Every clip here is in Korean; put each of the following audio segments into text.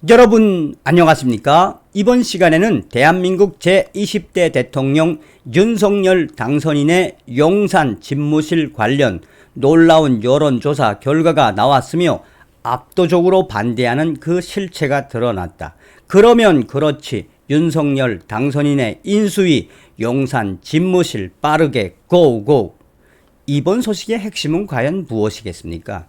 여러분 안녕하십니까? 이번 시간에는 대한민국 제20대 대통령 윤석열 당선인의 용산 집무실 관련 놀라운 여론조사 결과가 나왔으며 압도적으로 반대하는 그 실체가 드러났다. 그러면 그렇지, 윤석열 당선인의 인수위 용산 집무실 빠르게 고고. 이번 소식의 핵심은 과연 무엇이겠습니까?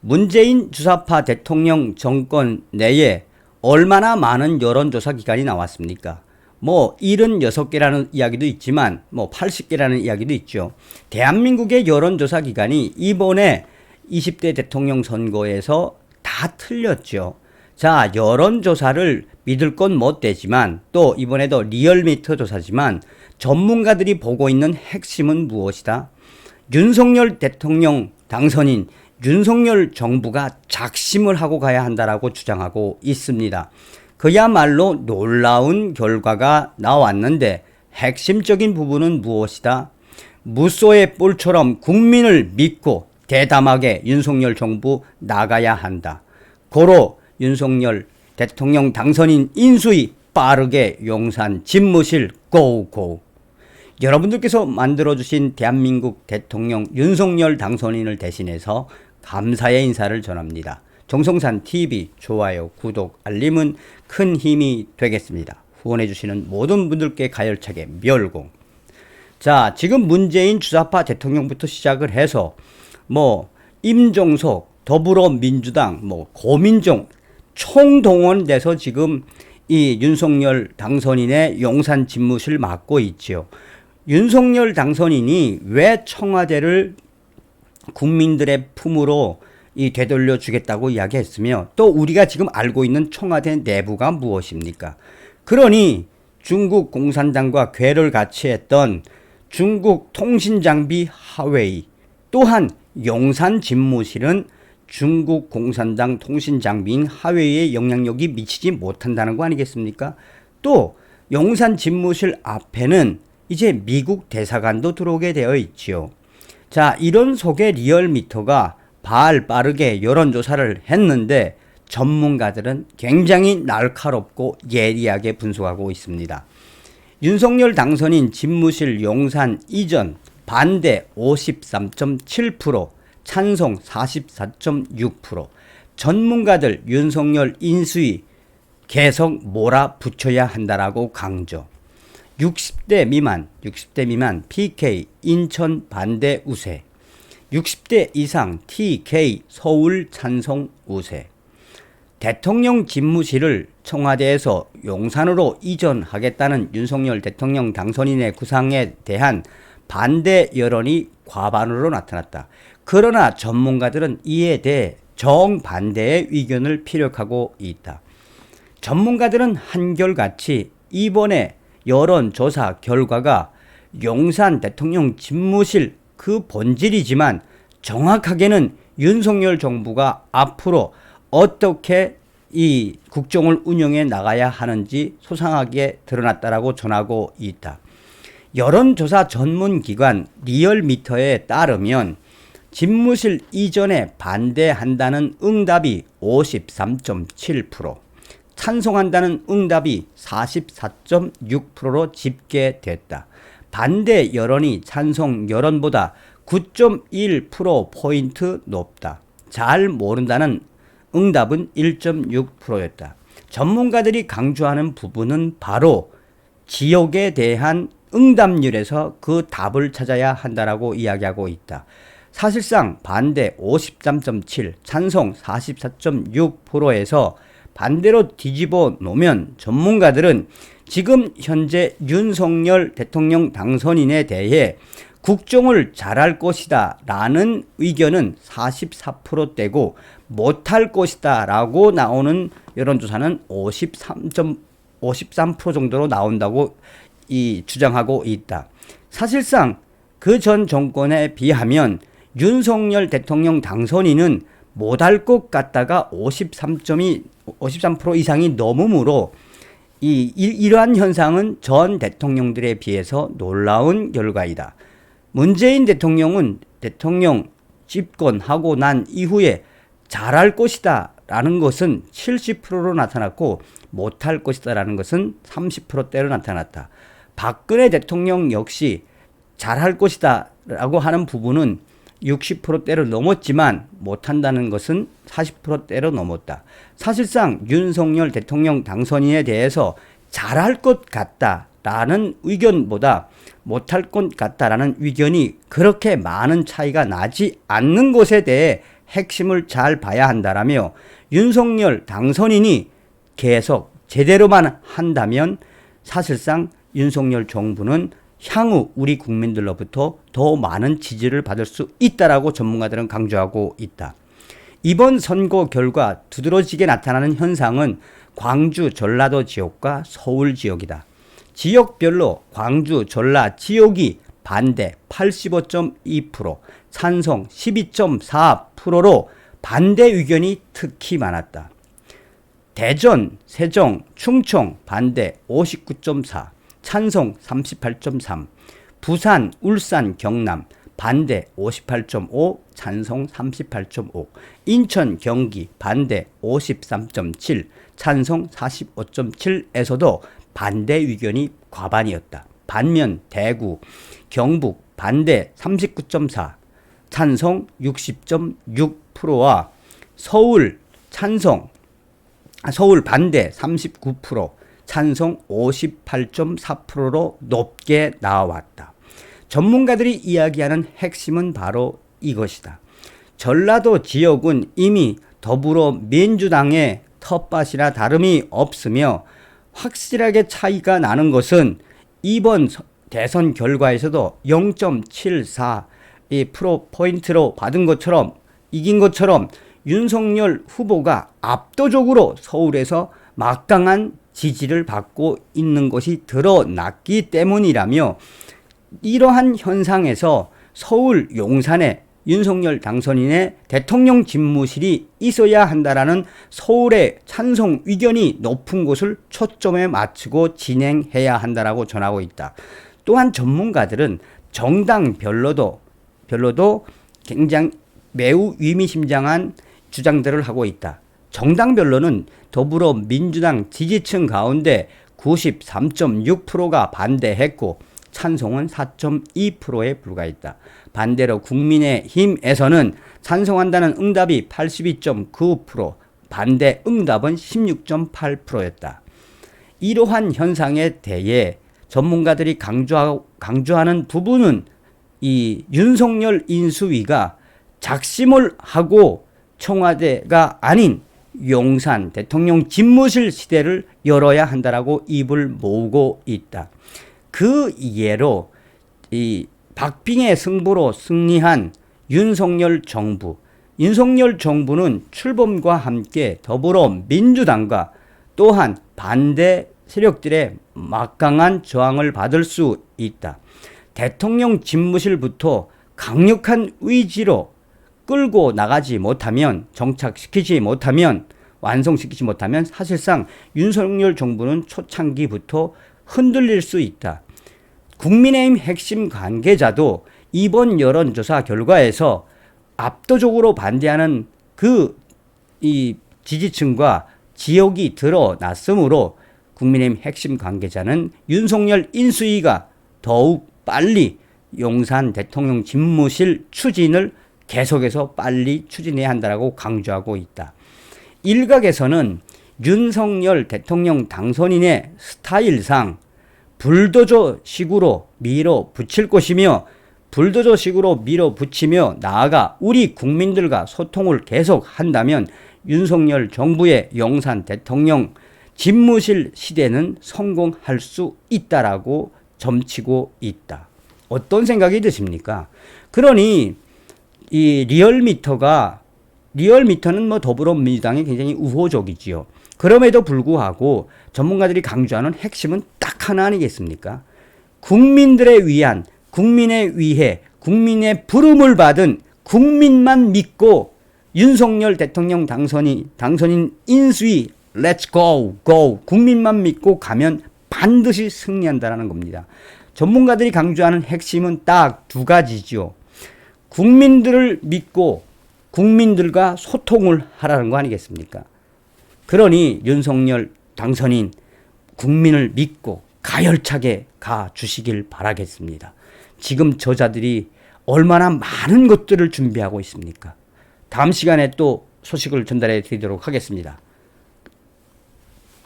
문재인 주사파 대통령 정권 내에 얼마나 많은 여론조사 기관이 나왔습니까? 76개라는 이야기도 있지만 80개라는 이야기도 있죠. 대한민국의 여론조사 기관이 이번에 20대 대통령 선거에서 다 틀렸죠. 자, 여론조사를 믿을 건 못 되지만 또 이번에도 리얼미터 조사지만 전문가들이 보고 있는 핵심은 무엇이다? 윤석열 대통령 당선인 윤석열 정부가 작심을 하고 가야 한다라고 주장하고 있습니다. 그야말로 놀라운 결과가 나왔는데 핵심적인 부분은 무엇이다? 무소의 뿔처럼 국민을 믿고 대담하게 윤석열 정부 나가야 한다. 고로 윤석열 대통령 당선인 인수위 빠르게 용산 집무실 고고. 여러분들께서 만들어주신 대한민국 대통령 윤석열 당선인을 대신해서 감사의 인사를 전합니다. 정성산TV 좋아요, 구독, 알림은 큰 힘이 되겠습니다. 후원해주시는 모든 분들께 가열차게 멸공. 자, 지금 문재인 주사파 대통령부터 시작을 해서 임종석, 더불어민주당, 고민정 총동원돼서 지금 이 윤석열 당선인의 용산 집무실 맡고 있지요. 윤석열 당선인이 왜 청와대를 국민들의 품으로 되돌려 주겠다고 이야기했으며 또 우리가 지금 알고 있는 청와대 내부가 무엇입니까? 그러니 중국 공산당과 궤를 같이 했던 중국 통신장비 하웨이, 또한 용산 집무실은 중국 공산당 통신장비인 하웨이의 영향력이 미치지 못한다는 거 아니겠습니까? 또 용산 집무실 앞에는 이제 미국 대사관도 들어오게 되어 있지요. 자, 이런 속에 리얼미터가 빠르게 여론조사를 했는데 전문가들은 굉장히 날카롭고 예리하게 분석하고 있습니다. 윤석열 당선인 집무실 용산 이전 반대 53.7%, 찬성 44.6%, 전문가들 윤석열 인수위 계속 몰아붙여야 한다라고 강조. 60대 미만 PK 인천 반대 우세, 60대 이상 TK 서울 찬성 우세. 대통령 집무실을 청와대에서 용산으로 이전하겠다는 윤석열 대통령 당선인의 구상에 대한 반대 여론이 과반으로 나타났다. 그러나 전문가들은 이에 대해 정반대의 의견을 피력하고 있다. 전문가들은 한결같이 이번에 여론조사 결과가 용산 대통령 집무실 그 본질이지만 정확하게는 윤석열 정부가 앞으로 어떻게 이 국정을 운영해 나가야 하는지 소상하게 드러났다라고 전하고 있다. 여론조사 전문기관 리얼미터에 따르면 집무실 이전에 반대한다는 응답이 53.7%, 찬성한다는 응답이 44.6%로 집계됐다. 반대 여론이 찬성 여론보다 9.1%포인트 높다. 잘 모른다는 응답은 1.6%였다. 전문가들이 강조하는 부분은 바로 지역에 대한 응답률에서 그 답을 찾아야 한다라고 이야기하고 있다. 사실상 반대 53.7, 찬성 44.6%에서 반대로 뒤집어 놓으면 전문가들은 지금 현재 윤석열 대통령 당선인에 대해 국정을 잘할 것이다 라는 의견은 44%대고 못할 것이다 라고 나오는 여론조사는 53% 정도로 나온다고 주장하고 있다. 사실상 그 전 정권에 비하면 윤석열 대통령 당선인은 못할 것 같다가 53% 이상이 넘으므로 이러한 현상은 전 대통령들에 비해서 놀라운 결과이다. 문재인 대통령은 대통령 집권하고 난 이후에 잘할 것이다 라는 것은 70%로 나타났고 못할 것이다라는 것은 30%대로 나타났다. 박근혜 대통령 역시 잘할 것이다 라고 하는 부분은 60%대로 넘었지만 못한다는 것은 40%대로 넘었다. 사실상 윤석열 대통령 당선인에 대해서 잘할 것 같다라는 의견보다 못할 것 같다라는 의견이 그렇게 많은 차이가 나지 않는 것에 대해 핵심을 잘 봐야 한다라며 윤석열 당선인이 계속 제대로만 한다면 사실상 윤석열 정부는 향후 우리 국민들로부터 더 많은 지지를 받을 수 있다라고 전문가들은 강조하고 있다. 이번 선거 결과 두드러지게 나타나는 현상은 광주, 전라도 지역과 서울 지역이다. 지역별로 광주, 전라 지역이 반대 85.2%, 찬성 12.4%로 반대 의견이 특히 많았다. 대전, 세종, 충청 반대 59.4%, 찬성 38.3%, 부산, 울산, 경남 반대 58.5%, 찬성 38.5%, 인천, 경기 반대 53.7%, 찬성 45.7%에서도 반대 의견이 과반이었다. 반면 대구, 경북 반대 39.4%, 찬성 60.6%와 서울 반대 39%, 찬성 58.4%로 높게 나왔다. 전문가들이 이야기하는 핵심은 바로 이것이다. 전라도 지역은 이미 더불어민주당의 텃밭이나 다름이 없으며 확실하게 차이가 나는 것은 이번 대선 결과에서도 0.74 프로포인트로 받은 것처럼 이긴 것처럼 윤석열 후보가 압도적으로 서울에서 막강한 지지를 받고 있는 것이 드러났기 때문이라며 이러한 현상에서 서울 용산에 윤석열 당선인의 대통령 집무실이 있어야 한다라는 서울의 찬성 의견이 높은 곳을 초점에 맞추고 진행해야 한다라고 전하고 있다. 또한 전문가들은 정당별로도 굉장히 매우 의미심장한 주장들을 하고 있다. 정당별로는 더불어민주당 지지층 가운데 93.6%가 반대했고 찬성은 4.2%에 불과했다. 반대로 국민의힘에서는 찬성한다는 응답이 82.9%, 반대 응답은 16.8%였다. 이러한 현상에 대해 전문가들이 강조하는 부분은 이 윤석열 인수위가 작심을 하고 청와대가 아닌 용산 대통령 집무실 시대를 열어야 한다라고 입을 모으고 있다. 그 예로 이 박빙의 승부로 승리한 윤석열 정부는 출범과 함께 더불어민주당과 또한 반대 세력들의 막강한 저항을 받을 수 있다. 대통령 집무실부터 강력한 의지로 끌고 나가지 못하면, 완성시키지 못하면 사실상 윤석열 정부는 초창기부터 흔들릴 수 있다. 국민의힘 핵심 관계자도 이번 여론조사 결과에서 압도적으로 반대하는 이 지지층과 지역이 드러났으므로 국민의힘 핵심 관계자는 윤석열 인수위가 더욱 빨리 용산 대통령 집무실 추진을 계속해서 빨리 추진해야 한다고 강조하고 있다. 일각에서는 윤석열 대통령 당선인의 스타일상 불도저식으로 밀어붙일 것이며 나아가 우리 국민들과 소통을 계속한다면 윤석열 정부의 용산 대통령 집무실 시대는 성공할 수 있다라고 점치고 있다. 어떤 생각이 드십니까? 그러니 이 리얼미터는 더불어민주당이 굉장히 우호적이지요. 그럼에도 불구하고 전문가들이 강조하는 핵심은 딱 하나 아니겠습니까? 국민들에 위한, 국민에 위해, 국민의 부름을 받은 국민만 믿고 윤석열 대통령 당선인 인수위 Let's go. 국민만 믿고 가면 반드시 승리한다는 겁니다. 전문가들이 강조하는 핵심은 딱 두 가지죠. 국민들을 믿고 국민들과 소통을 하라는 거 아니겠습니까? 그러니 윤석열 당선인 국민을 믿고 가열차게 가주시길 바라겠습니다. 지금 저자들이 얼마나 많은 것들을 준비하고 있습니까? 다음 시간에 또 소식을 전달해 드리도록 하겠습니다.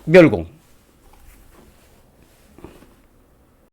멸공.